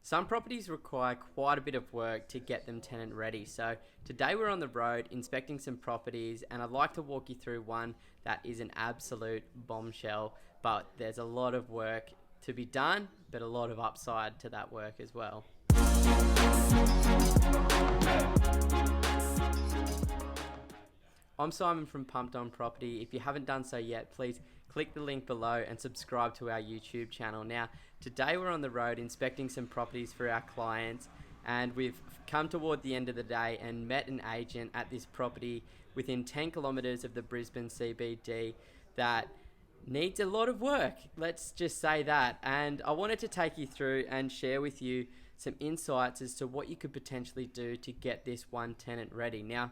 Some properties require quite a bit of work to get them tenant ready. So today we're on the road inspecting some properties, and I'd like to walk you through one that is an absolute bombshell, but there's a lot of work to be done, but a lot of upside to that work as well. I'm Simon from Pumped On Property. If you haven't done so yet, please click the link below and subscribe to our YouTube channel. Now, today we're on the road inspecting some properties for our clients, and we've come toward the end of the day and met an agent at this property within 10 kilometres of the Brisbane CBD that needs a lot of work. Let's just say that. And I wanted to take you through and share with you some insights as to what you could potentially do to get this one tenant ready. Now,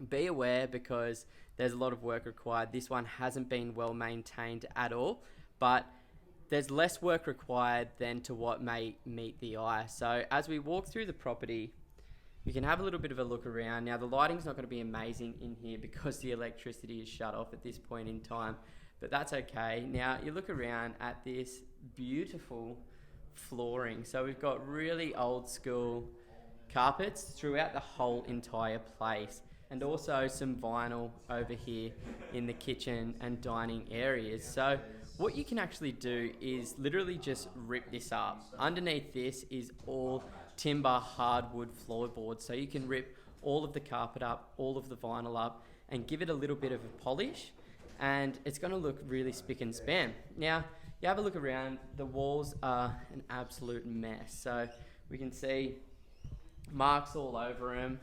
be aware, because there's a lot of work required. This one hasn't been well maintained at all, but there's less work required than to what may meet the eye. So as we walk through the property, you can have a little bit of a look around. Now, the lighting's not going to be amazing in here because the electricity is shut off at this point in time, but that's okay. Now, you look around at this beautiful flooring. So we've got really old school carpets throughout the whole entire place, and also some vinyl over here in the kitchen and dining areas. So what you can actually do is literally just rip this up. Underneath this is all timber hardwood floorboards. So you can rip all of the carpet up, all of the vinyl up, and give it a little bit of a polish, and it's going to look really spick and span. Now, you have a look around, the walls are an absolute mess. So we can see marks all over them.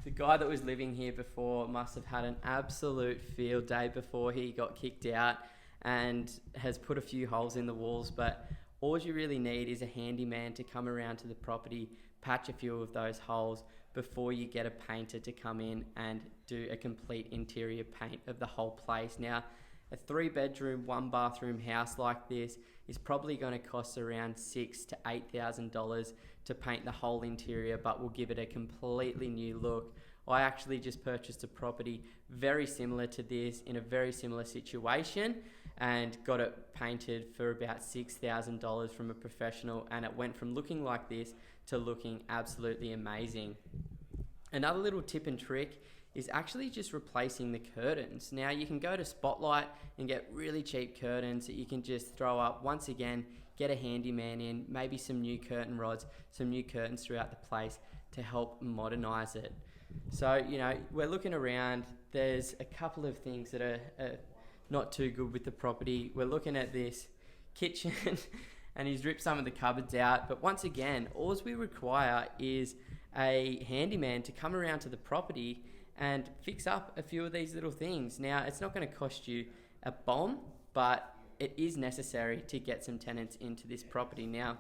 The guy that was living here before must have had an absolute field day before he got kicked out, and has put a few holes in the walls. But all you really need is a handyman to come around to the property, patch a few of those holes before you get a painter to come in and do a complete interior paint of the whole place. Now, a 3-bedroom, 1-bathroom house like this is probably going to cost around $6,000 to $8,000 to paint the whole interior, but will give it a completely new look. I actually just purchased a property very similar to this in a very similar situation, and got it painted for about $6,000 from a professional, and it went from looking like this to looking absolutely amazing. Another little tip and trick is actually just replacing the curtains. Now, you can go to Spotlight and get really cheap curtains that you can just throw up. Once again, get a handyman in, maybe some new curtain rods, some new curtains throughout the place to help modernize it. So, we're looking around. There's a couple of things that are not too good with the property. We're looking at this kitchen and he's ripped some of the cupboards out. But once again, all we require is a handyman to come around to the property and fix up a few of these little things. Now, it's not going to cost you a bomb, but it is necessary to get some tenants into this property. Now,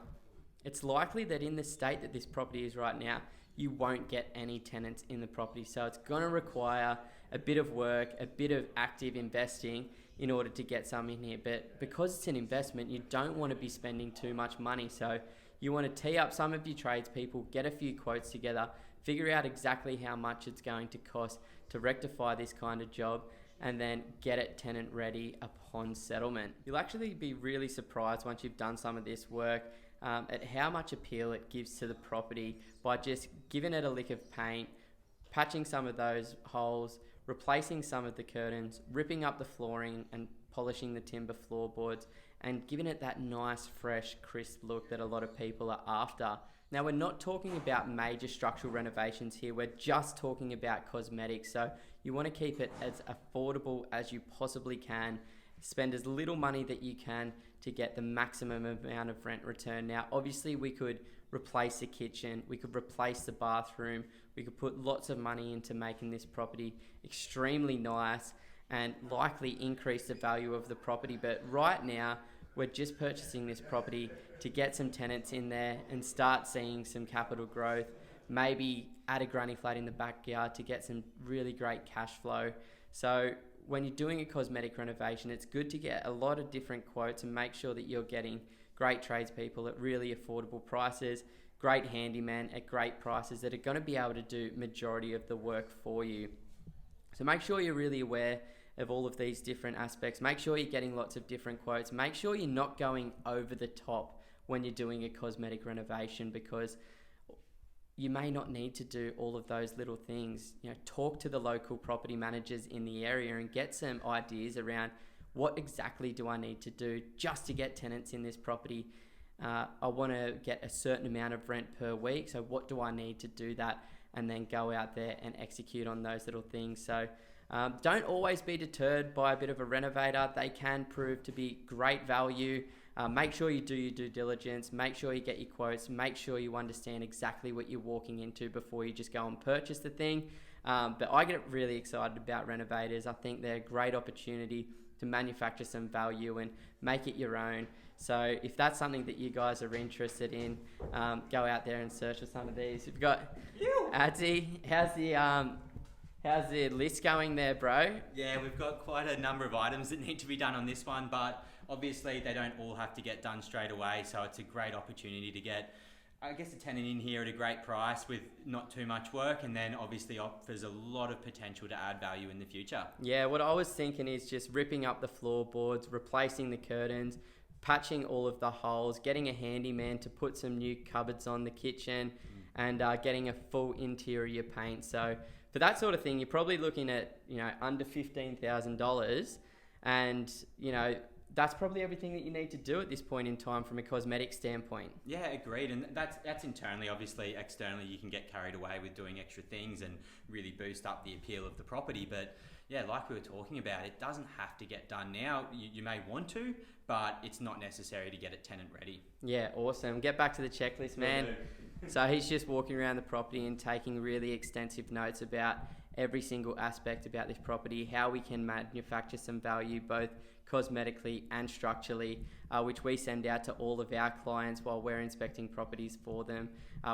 it's likely that in the state that this property is right now, you won't get any tenants in the property. So it's going to require a bit of work, a bit of active investing in order to get some in here. But because it's an investment, you don't want to be spending too much money. So you want to tee up some of your tradespeople, get a few quotes together, figure out exactly how much it's going to cost to rectify this kind of job, and then get it tenant ready upon settlement. You'll actually be really surprised once you've done some of this work at how much appeal it gives to the property by just giving it a lick of paint, patching some of those holes, replacing some of the curtains, ripping up the flooring and polishing the timber floorboards, and giving it that nice, fresh, crisp look that a lot of people are after. Now, we're not talking about major structural renovations here. We're just talking about cosmetics. So you want to keep it as affordable as you possibly can. Spend as little money that you can to get the maximum amount of rent return. Now, obviously, we could replace the kitchen, we could replace the bathroom, we could put lots of money into making this property extremely nice and likely increase the value of the property. But right now, we're just purchasing this property to get some tenants in there and start seeing some capital growth, maybe add a granny flat in the backyard to get some really great cash flow. So when you're doing a cosmetic renovation, it's good to get a lot of different quotes and make sure that you're getting great tradespeople at really affordable prices, great handyman at great prices that are going to be able to do majority of the work for you. So make sure you're really aware of all of these different aspects. Make sure you're getting lots of different quotes. Make sure you're not going over the top when you're doing a cosmetic renovation, because you may not need to do all of those little things. Talk to the local property managers in the area and get some ideas around what exactly do I need to do just to get tenants in this property. I want to get a certain amount of rent per week, so what do I need to do that? And then go out there and execute on those little things. So don't always be deterred by a bit of a renovator. They can prove to be great value. Make sure you do your due diligence, make sure you get your quotes, make sure you understand exactly what you're walking into before you just go and purchase the thing. But I get really excited about renovators. I think they're a great opportunity to manufacture some value and make it your own. So if that's something that you guys are interested in, go out there and search for some of these. We've got Adzi. How's the list going there, bro? Yeah, we've got quite a number of items that need to be done on this one, but obviously they don't all have to get done straight away. So it's a great opportunity to get, I guess, a tenant in here at a great price with not too much work, and then obviously offers a lot of potential to add value in the future. Yeah, what I was thinking is just ripping up the floorboards, replacing the curtains, patching all of the holes, getting a handyman to put some new cupboards on the kitchen, and getting a full interior paint. So for that sort of thing, you're probably looking at, under $15,000, and, that's probably everything that you need to do at this point in time from a cosmetic standpoint. Yeah, agreed. And that's internally. Obviously, externally, you can get carried away with doing extra things and really boost up the appeal of the property. But yeah, like we were talking about, it doesn't have to get done now. You may want to, but it's not necessary to get it tenant ready. Yeah, awesome. Get back to the checklist, man. So he's just walking around the property and taking really extensive notes about every single aspect about this property, how we can manufacture some value both cosmetically and structurally, which we send out to all of our clients while we're inspecting properties for them.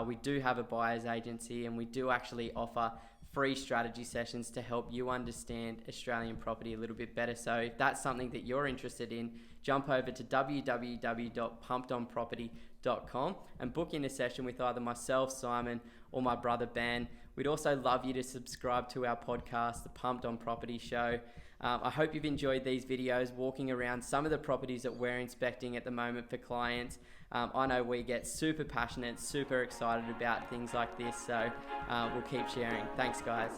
We do have a buyer's agency, and we do actually offer free strategy sessions to help you understand Australian property a little bit better. So if that's something that you're interested in, jump over to www.pumpedonproperty.com and book in a session with either myself, Simon, or my brother Ben. We'd also love you to subscribe to our podcast, The Pumped On Property Show. I hope you've enjoyed these videos walking around some of the properties that we're inspecting at the moment for clients. I know we get super passionate, super excited about things like this, so we'll keep sharing. Thanks, guys.